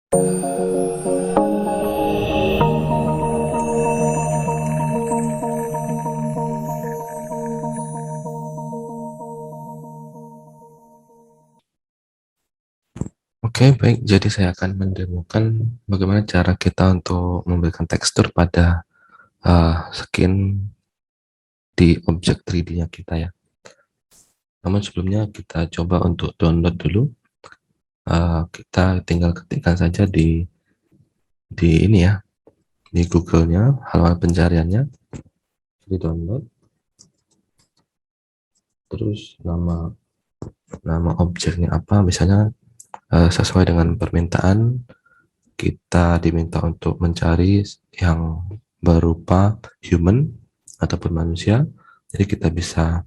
Oke, baik. Jadi saya akan mendemokan bagaimana cara kita untuk memberikan tekstur pada skin di objek 3D-nya kita ya. Namun sebelumnya kita coba untuk download dulu. Kita tinggal ketikkan saja di ini ya, di Google-nya, halaman pencariannya, di download, terus nama objeknya apa, misalnya sesuai dengan permintaan. Kita diminta untuk mencari yang berupa human ataupun manusia. Jadi kita bisa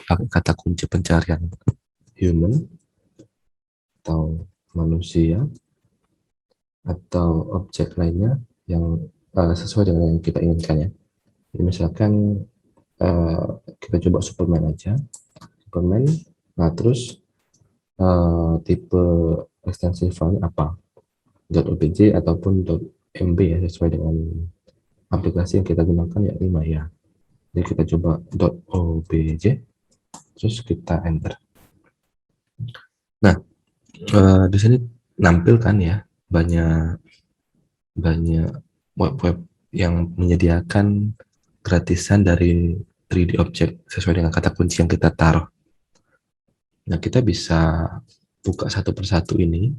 pakai kata kunci pencarian human atau manusia atau objek lainnya yang sesuai dengan yang kita inginkan ya. Jadi misalkan uh, kita coba Superman aja, Superman. Nah terus tipe ekstensi file apa, .obj ataupun .mb ya, sesuai dengan aplikasi yang kita gunakan ya, 5 ya. Jadi kita coba .obj, terus kita enter. Nah, di sini nampilkan ya banyak web-web yang menyediakan gratisan dari 3D object sesuai dengan kata kunci yang kita taruh. Nah, kita bisa buka satu persatu ini,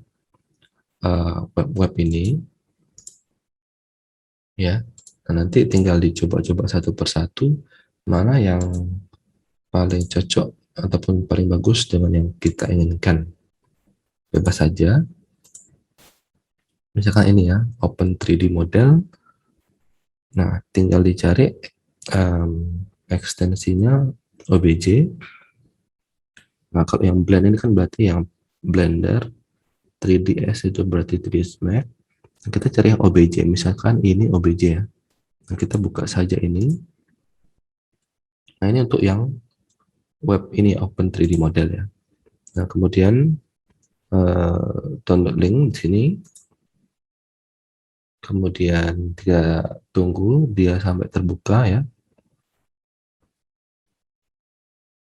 web-web ini ya. Nah, nanti tinggal dicoba-coba satu persatu mana yang paling cocok ataupun paling bagus dengan yang kita inginkan. Bebas saja. Misalkan ini ya, open 3D model. Nah, tinggal dicari ekstensinya OBJ. Nah, kalau yang blend ini kan berarti yang Blender, 3ds itu berarti 3ds Max. Nah, kita cari yang OBJ, misalkan ini OBJ ya. Nah, kita buka saja ini. Nah, ini untuk yang web ini open 3D model ya. Nah, kemudian download link di sini. Kemudian kita tunggu dia sampai terbuka ya.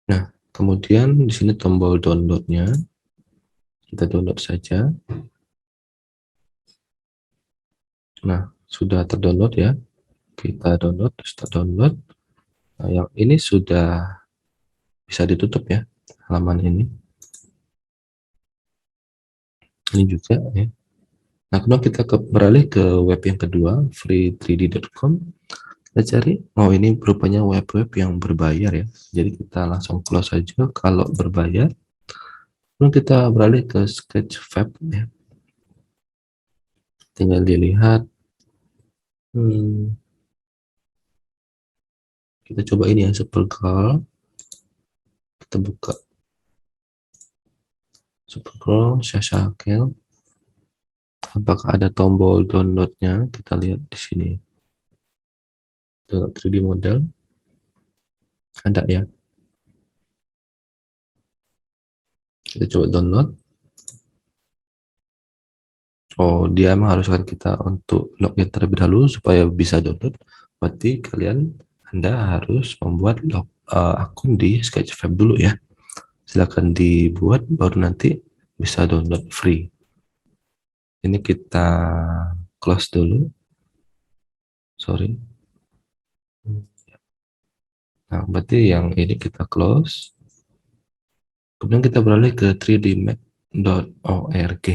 Nah, kemudian di sini tombol downloadnya, kita download saja. Nah, sudah terdownload ya. Kita download, start download. Nah, yang ini sudah bisa ditutup ya, halaman ini. Ini juga ya. Nah, kemudian kita beralih ke web yang kedua, free3d.com. Kita cari, ini rupanya web-web yang berbayar ya. Jadi kita langsung close saja kalau berbayar. Kemudian kita beralih ke Sketchfab ya. Tinggal dilihat. Kita coba ini ya, Supergirl. Kita buka Supergirl, Shashakel. Apakah ada tombol downloadnya? Kita lihat di sini. Download 3D model. Ada ya. Kita coba download. Oh, dia mengharuskan kita untuk login terlebih dahulu supaya bisa download. Berarti Anda harus membuat akun di Sketchfab dulu ya. Silakan dibuat, baru nanti bisa download free. Ini kita close dulu. Sorry. Nah, berarti yang ini kita close. Kemudian kita beralih ke 3dmax.org.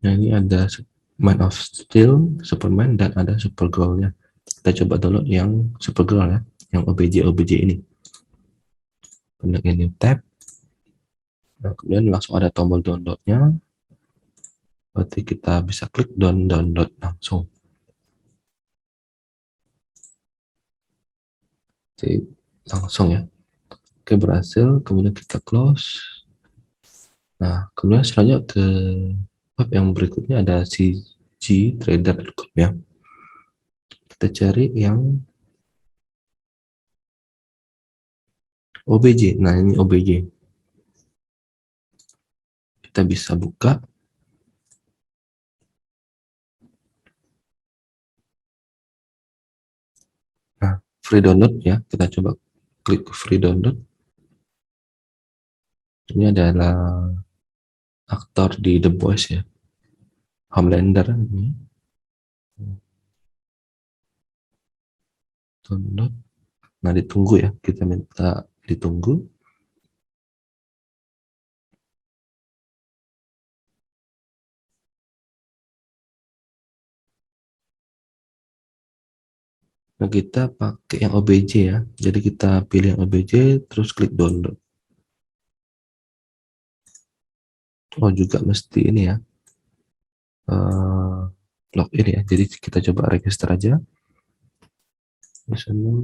Nah, ini ada Man of Steel, Superman, dan ada Supergirl-nya. Kita coba download yang Supergirl ya, yang OBJ ini. Kemudian ini tab. Nah, kemudian langsung ada tombol downloadnya. Berarti kita bisa klik download langsung. Jadi langsung ya. Oke, berhasil. Kemudian kita close. Nah, kemudian selanjutnya ke web yang berikutnya ada cgtrader.com ya. Kita cari yang OBJ. Nah, ini OBJ. kita bisa buka. Nah, free download ya, kita coba klik free download. Ini adalah aktor di The Boys ya, Homelander ini. Download. Nah, ditunggu ya, kita minta ditunggu. Nah, kita pakai yang OBJ ya. Jadi kita pilih yang OBJ, terus klik download. Oh, juga mesti ini ya, login ya. Jadi kita coba register aja. Di sana.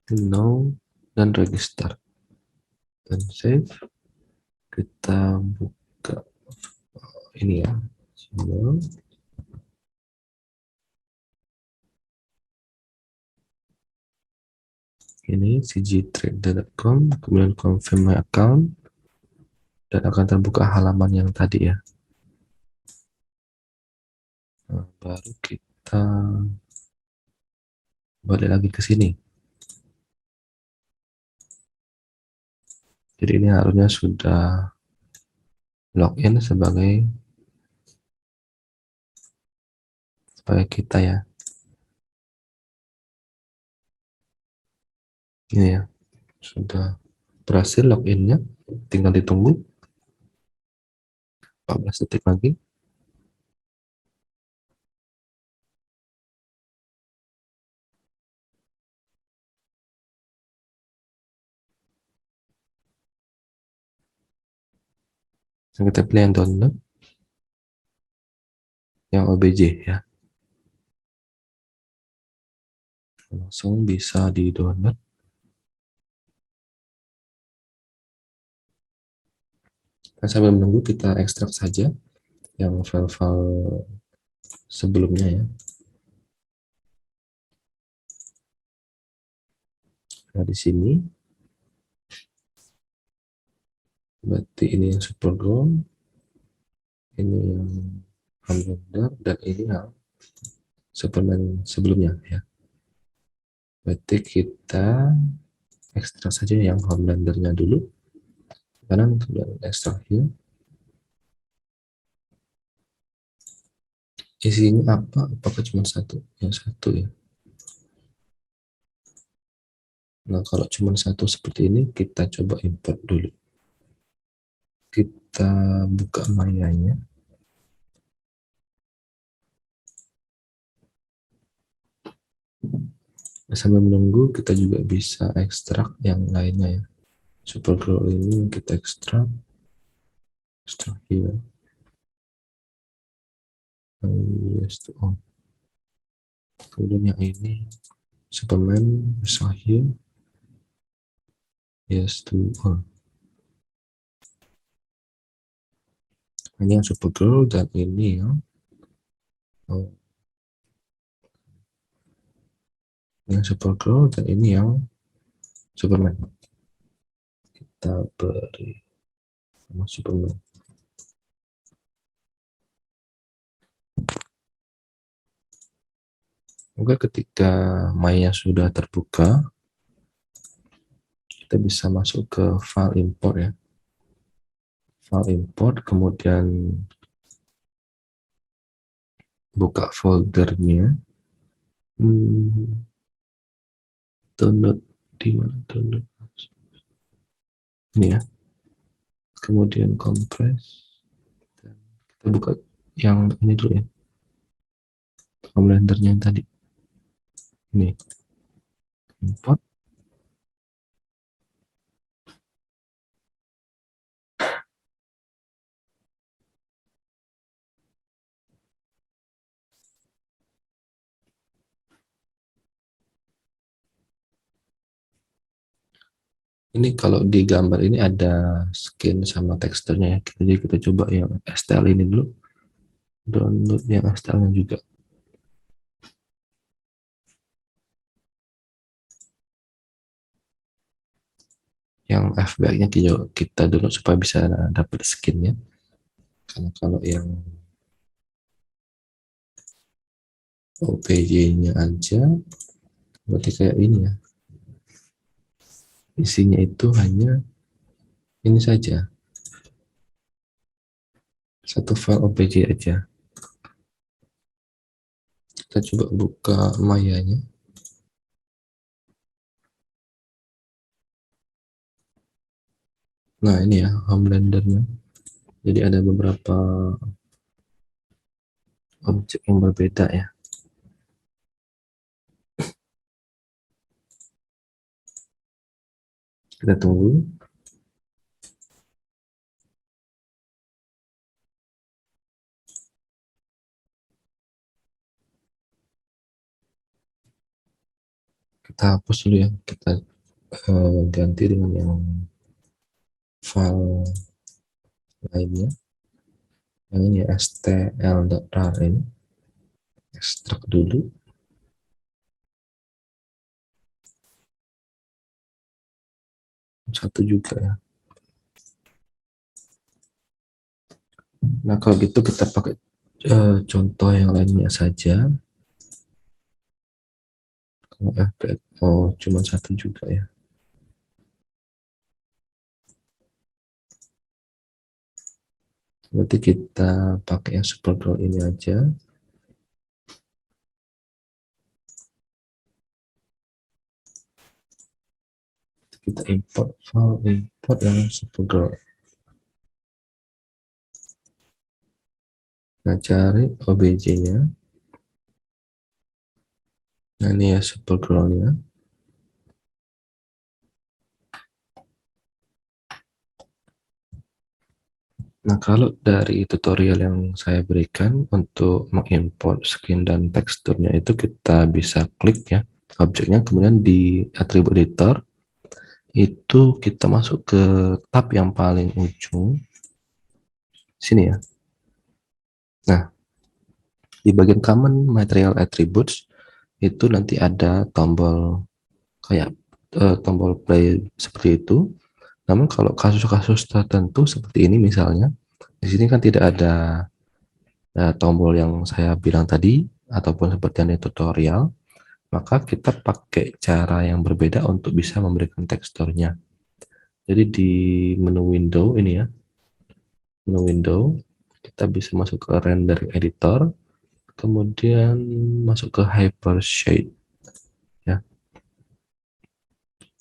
Now dan register dan save. Kita buka ini ya, ini cgtrade.com, kemudian confirm my account, dan akan terbuka halaman yang tadi ya. Nah, baru kita balik lagi ke sini. Jadi ini harusnya sudah login sebagai kita ya. Ini ya, sudah berhasil loginnya, tinggal ditunggu 14 detik lagi. Dan kita pilih yang download, yang OBJ ya, langsung bisa di download. Nah, sambil menunggu kita ekstrak saja yang file-file sebelumnya ya. Nah, di sini berarti ini yang Supergirl, ini yang Homelander, dan ini yang Superman sebelumnya ya. Berarti kita ekstrak saja yang Homelandernya dulu, kanan kemudian ekstrak here. Isinya apa? Apakah cuma satu? Yang satu ya. Nah, kalau cuma satu seperti ini, kita coba import dulu. Kita buka Maya-nya. Sambil menunggu, kita juga bisa ekstrak yang lainnya ya. Supergirl ini kita ekstrak here. Yes to on. Kemudian yang ini Superman extract here. Yes to on. Ini yang Supergirl dan ini yang Supergirl dan ini yang Superman. Kita beri sama Superman. Oke, ketika Maya sudah terbuka, kita bisa masuk ke file import ya. File import, kemudian buka foldernya. Download di mana download? Ini ya. Kemudian compress. Kita buka yang ini dulu ya. Homelandernya yang tadi. Ini. Import. Ini kalau di gambar ini ada skin sama teksturnya ya. Jadi kita coba yang STL ini dulu. Download yang STL-nya juga. Yang FBX-nya kita download supaya bisa dapat skinnya. Karena kalau yang OPJ-nya aja, berarti kayak ini ya. Isinya itu hanya ini saja. Satu file OPJ aja. Kita coba buka Maya-nya. Nah ini ya Homelander-nya. Jadi ada beberapa objek yang berbeda ya. Kita tunggu. Kita hapus dulu ya. Kita ganti dengan yang file lainnya. Yang ini stl.rar ini. Ekstrak dulu. Satu juga ya. Nah kalau gitu kita pakai contoh yang lainnya saja. Kalau FBX, cuma satu juga ya. Berarti kita pakai yang Supergirl ini aja. Kita import file, import yang Supergirl. Nah cari OBJ-nya. Nah ini ya Supergirl-nya. Nah, kalau dari tutorial yang saya berikan untuk mengimport skin dan teksturnya itu kita bisa klik ya objeknya, kemudian di attribute editor itu kita masuk ke tab yang paling ujung sini ya. Nah, di bagian common material attributes itu nanti ada tombol kayak tombol play seperti itu. Namun kalau kasus-kasus tertentu seperti ini misalnya, di sini kan tidak ada tombol yang saya bilang tadi ataupun seperti yang di tutorial, maka kita pakai cara yang berbeda untuk bisa memberikan teksturnya. Jadi di menu window ini ya, menu window kita bisa masuk ke rendering editor, kemudian masuk ke hyper shade ya.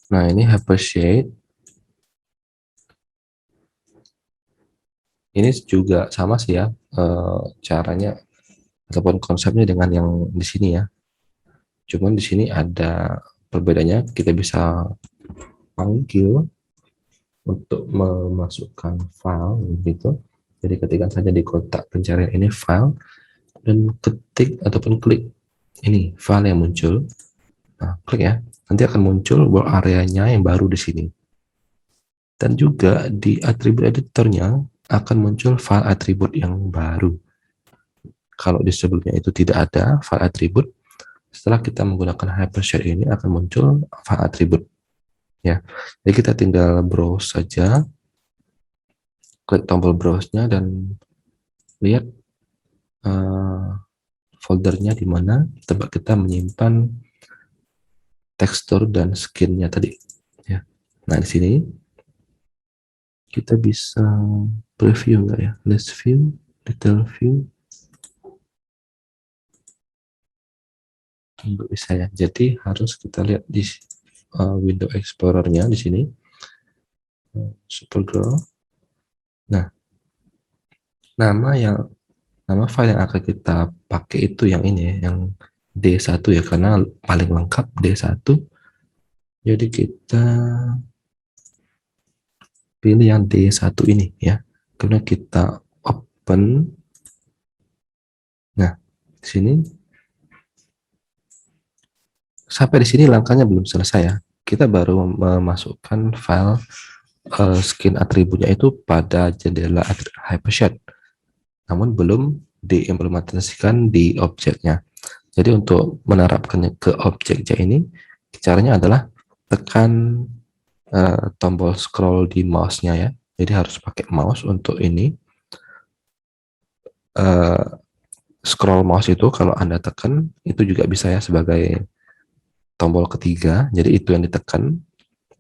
Nah ini hyper shade ini juga sama sih ya caranya ataupun konsepnya dengan yang di sini ya. Cuman di sini ada perbedaannya, kita bisa panggil untuk memasukkan file gitu. Jadi ketika saja di kotak pencarian ini file dan ketik ataupun klik ini file yang muncul. Nah, klik ya. Nanti akan muncul work area-nya yang baru di sini. Dan juga di atribut editornya akan muncul file atribut yang baru. Kalau di sebelumnya itu tidak ada file atribut, setelah kita menggunakan hypershare ini akan muncul file atribut ya. Jadi kita tinggal browse saja, klik tombol browse-nya dan lihat foldernya di mana tempat kita menyimpan tekstur dan skinnya tadi ya. Nah di sini kita bisa preview enggak ya, list view, detail view, enggak bisa ya. Jadi harus kita lihat di window explorer-nya di sini Supergirl. Nah nama file yang akan kita pakai itu yang ini ya, yang D1 ya, karena paling lengkap D1. Jadi kita pilih yang D1 ini ya. Kemudian kita open. Nah, di sini sampai di sini langkahnya belum selesai ya. kita baru memasukkan file skin atributnya itu pada jendela Hypershade, namun belum diimplementasikan di objeknya. Jadi untuk menerapkannya ke objeknya ini, caranya adalah tekan tombol scroll di mouse-nya ya. Jadi harus pakai mouse untuk ini. Scroll mouse itu kalau Anda tekan, itu juga bisa ya sebagai tombol ketiga. Jadi itu yang ditekan,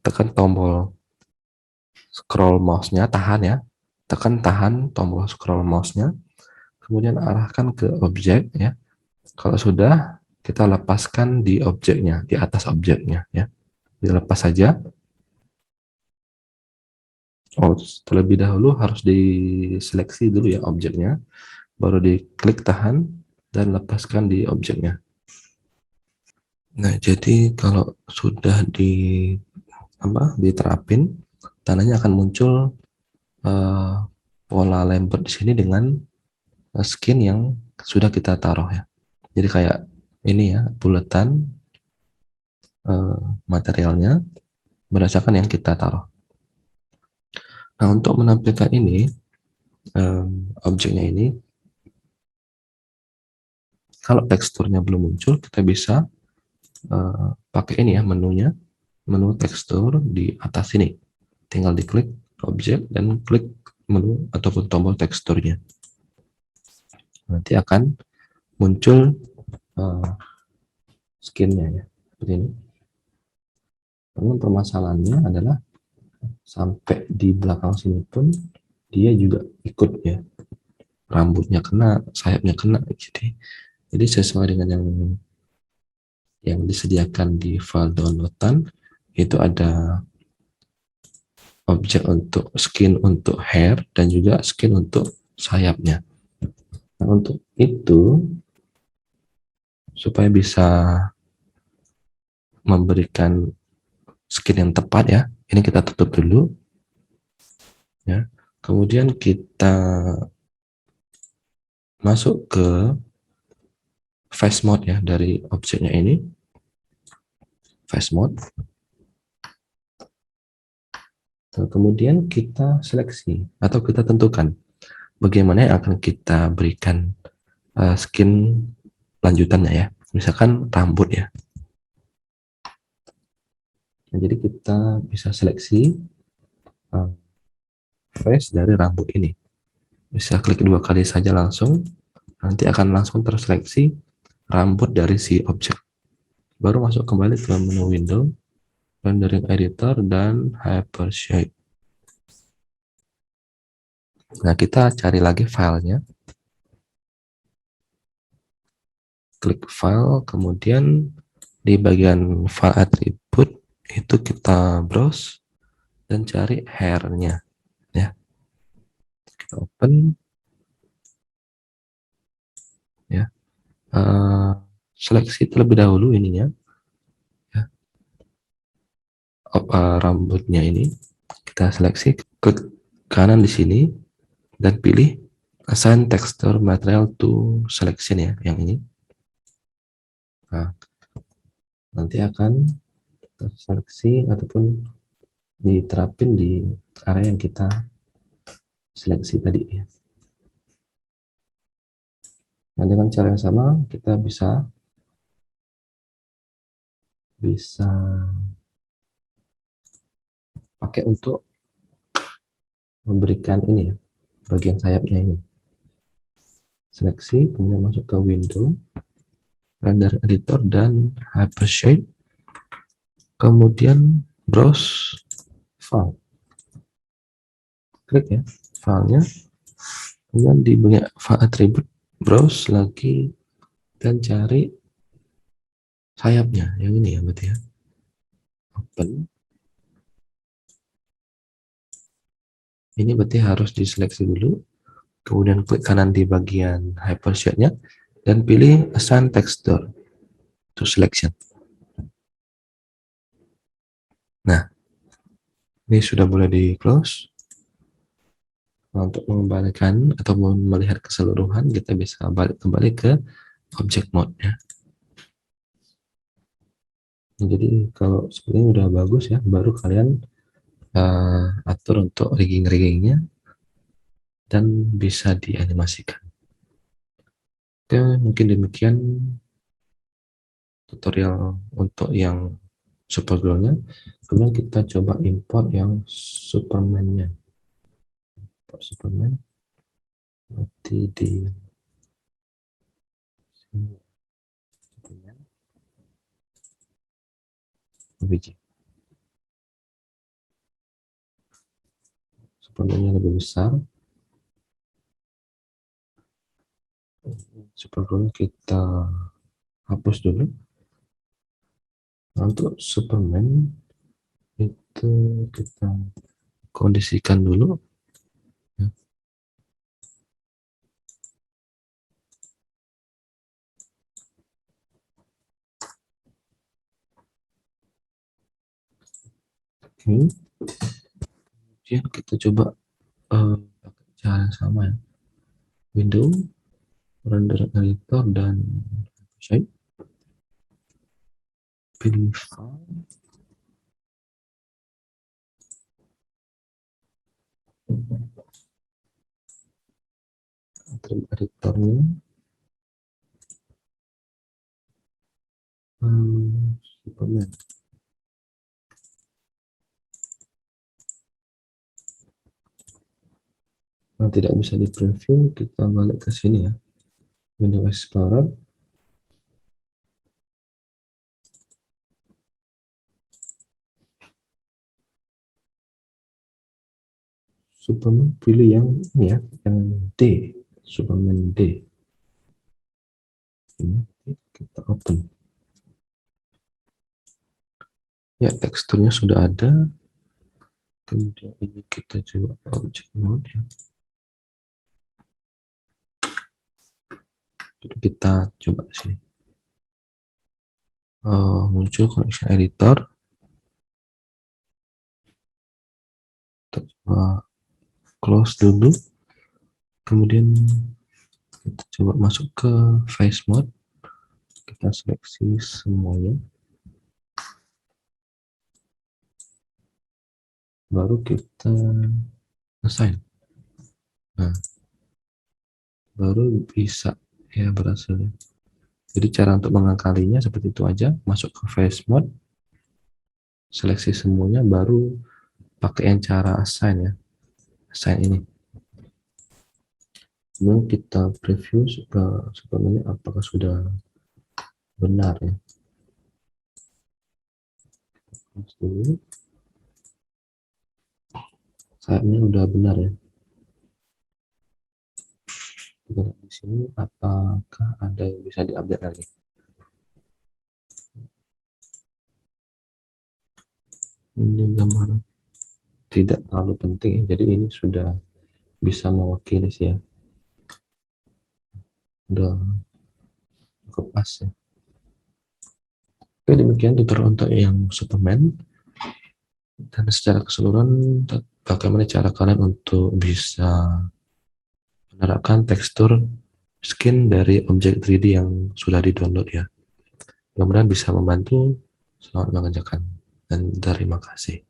tekan tombol scroll mouse-nya, tahan ya. Tahan tombol scroll mouse-nya, kemudian arahkan ke objek ya. Kalau sudah, kita lepaskan di objeknya, di atas objeknya ya. Dilepas saja. Oh, terlebih dahulu harus diseleksi dulu ya objeknya, baru diklik tahan dan lepaskan di objeknya. Nah, jadi kalau sudah diterapin, tandanya akan muncul pola Lambert di sini dengan skin yang sudah kita taruh ya. Jadi kayak ini ya, buletan materialnya berdasarkan yang kita taruh. Nah, untuk menampilkan ini, objeknya ini, kalau teksturnya belum muncul, kita bisa pakai ini ya, menu tekstur di atas ini. Tinggal diklik objek dan klik menu ataupun tombol teksturnya. Nanti akan muncul skinnya ya, seperti ini. Namun permasalahannya adalah sampai di belakang sini pun dia juga ikut ya, rambutnya kena, sayapnya kena, jadi sesuai dengan yang disediakan di file downloadan, itu ada objek untuk skin untuk hair dan juga skin untuk sayapnya. Nah, untuk itu supaya bisa memberikan skin yang tepat ya, ini kita tutup dulu ya. Kemudian kita masuk ke face mode ya, dari objeknya ini, face mode. Kemudian kita seleksi atau kita tentukan bagaimana yang akan kita berikan skin lanjutannya ya, misalkan rambut ya. Nah, jadi kita bisa seleksi face dari rambut ini, bisa klik 2 kali saja langsung, nanti akan langsung terseleksi rambut dari si objek. Baru masuk kembali ke menu window, rendering editor, dan Hypershade. Nah, kita cari lagi filenya, klik file, kemudian di bagian file attribute itu kita browse dan cari hair-nya ya. Kita open ya. Seleksi terlebih dahulu ininya ya. Rambutnya ini kita seleksi, klik kanan di sini dan pilih assign texture material to selection ya, yang ini. Nah, nanti akan terseleksi ataupun diterapin di area yang kita seleksi tadi ya. Nah, dengan cara yang sama kita bisa pakai untuk memberikan ini ya, bagian sayapnya ini. Seleksi, kemudian masuk ke window, render editor, dan Hypershade, kemudian browse file, klik ya filenya, kemudian di bagian file attribute browse lagi dan cari sayapnya yang ini ya, berarti ya, open. Ini berarti harus diseleksi dulu, kemudian klik kanan di bagian Hypershade-nya dan pilih assign texture to selection. Nah, ini sudah boleh di close. Nah, untuk mengembalikan atau melihat keseluruhan, kita bisa balik kembali ke object mode ya. Jadi kalau sebenarnya udah bagus ya, baru kalian atur untuk rigging-riggingnya dan bisa dianimasikan. Oke, mungkin demikian tutorial untuk yang Supergirl-nya. Kemudian kita coba import yang Superman-nya. Superman nanti di sini, Superman OBJ. Superman-nya lebih besar. Supergirl kita hapus dulu. Nah, untuk Superman itu kita kondisikan dulu. Ya. Oke. Kemudian kita coba pakai cara yang sama ya. Window, render editor, dan shape. Pilih file, editornya. Superman. Nah, tidak bisa di preview, kita balik ke sini ya. Windows Explorer. Superman pilih yang ini ya, yang D. Superman D. Ini kita open. Ya, teksturnya sudah ada. Kemudian ini kita coba object mode ya. Jadi kita coba sini. Muncul connection editor. Kita coba close dulu. Kemudian kita coba masuk ke face mode. Kita seleksi semuanya. Baru kita assign. Nah, baru bisa ya berhasil. Jadi cara untuk mengakalinya seperti itu aja. Masuk ke face mode. Seleksi semuanya, baru pakai yang cara assign ya. Assign ini. Kemudian kita preview sebenarnya apakah sudah benar ya. Saatnya udah benar ya. Kita lihat di sini apakah ada yang bisa diupdate lagi. Ini gambar tidak terlalu penting ya. Jadi ini sudah bisa mewakili sih ya. Udah cukup pas ya. Oke, demikian tutorial untuk yang Superman. Dan secara keseluruhan, bagaimana cara kalian untuk bisa menerapkan tekstur skin dari objek 3D yang sudah di-download ya. Mudah-mudahan bisa membantu. Selamat mengerjakan dan terima kasih.